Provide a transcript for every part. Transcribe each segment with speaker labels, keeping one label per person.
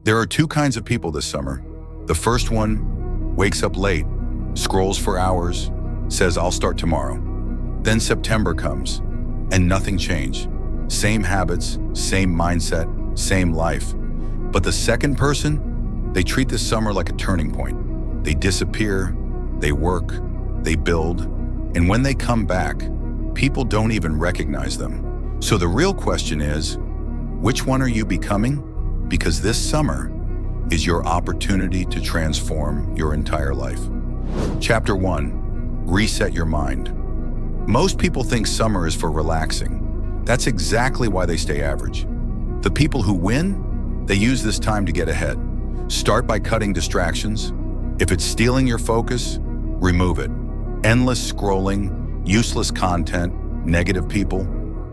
Speaker 1: There are two kinds of people this summer. The first one wakes up late, scrolls for hours, says, "I'll start tomorrow." Then September comes, and nothing changed. Same habits, same mindset, same life. But the second person, they treat this summer like a turning point. They disappear, they work, they build, and when they come back, people don't even recognize them. So the real question is, which one are you becoming? Because this summer is your opportunity to transform your entire life. Chapter 1, reset your mind. Most people think summer is for relaxing. That's exactly why they stay average. The people who win, they use this time to get ahead. Start by cutting distractions. If it's stealing your focus, remove it. Endless scrolling, useless content, negative people,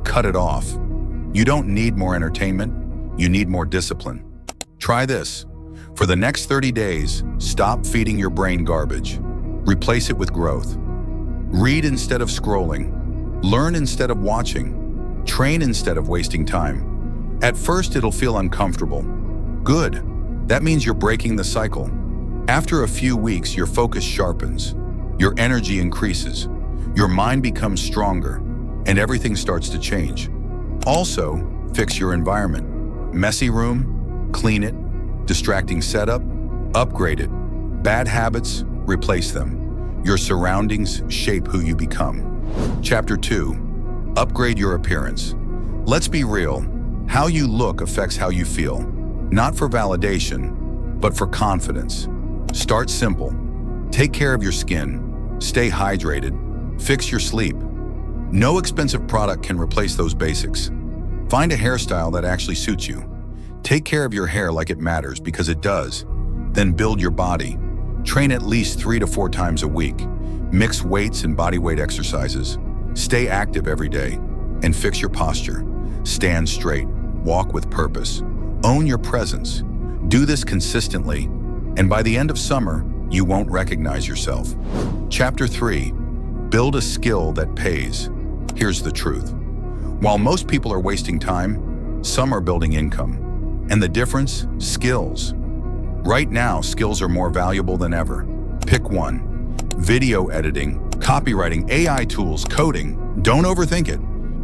Speaker 1: cut it off. You don't need more entertainment, you need more discipline. Try this. For the next 30 days, stop feeding your brain garbage. Replace it with growth. Read instead of scrolling. Learn instead of watching. Train instead of wasting time. At first, it'll feel uncomfortable. Good. That means you're breaking the cycle. After a few weeks, your focus sharpens. Your energy increases. Your mind becomes stronger, and everything starts to change. Also, fix your environment. Messy room, clean it. Distracting setup, upgrade it. Bad habits, replace them. Your surroundings shape who you become. Chapter 2, upgrade your appearance. Let's be real. How you look affects how you feel. Not for validation, but for confidence. Start simple. Take care of your skin. Stay hydrated. Fix your sleep. No expensive product can replace those basics. Find a hairstyle that actually suits you. Take care of your hair like it matters, because it does. Then build your body. Train at least 3 to 4 times a week. Mix weights and body weight exercises. Stay active every day. And fix your posture. Stand straight. Walk with purpose. Own your presence. Do this consistently, and by the end of summer, you won't recognize yourself. Chapter 3, build a skill that pays. Here's the truth. While most people are wasting time, some are building income. And the difference? Skills. Right now, skills are more valuable than ever. Pick one. Video editing, copywriting, AI tools, coding. Don't overthink it.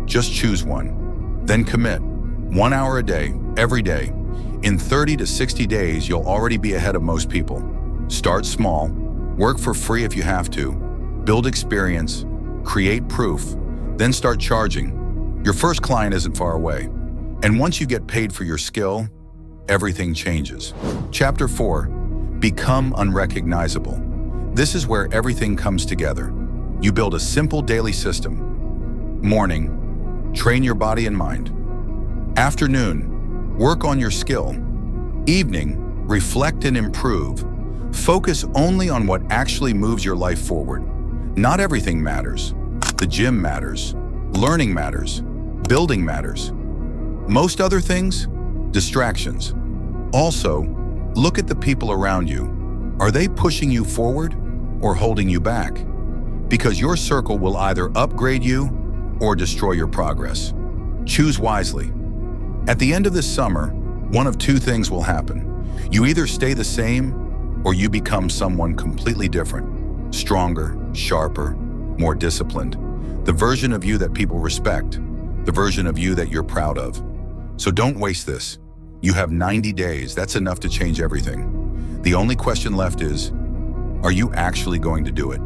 Speaker 1: Just choose one. Then commit. 1 hour a day, every day. In 30 to 60 days, you'll already be ahead of most people. Start small. Work for free if you have to. Build experience. Create proof. Then start charging. Your first client isn't far away. And once you get paid for your skill, everything changes. Chapter 4, become unrecognizable. This is where everything comes together. You build a simple daily system. Morning, train your body and mind. Afternoon, work on your skill. Evening, reflect and improve. Focus only on what actually moves your life forward. Not everything matters. The gym matters. Learning matters. Building matters. Most other things, distractions. Also, look at the people around you. Are they pushing you forward or holding you back? Because your circle will either upgrade you or destroy your progress. Choose wisely. At the end of this summer, one of two things will happen. You either stay the same or you become someone completely different. Stronger, sharper, more disciplined. The version of you that people respect. The version of you that you're proud of. So don't waste this. You have 90 days. That's enough to change everything. The only question left is, are you actually going to do it?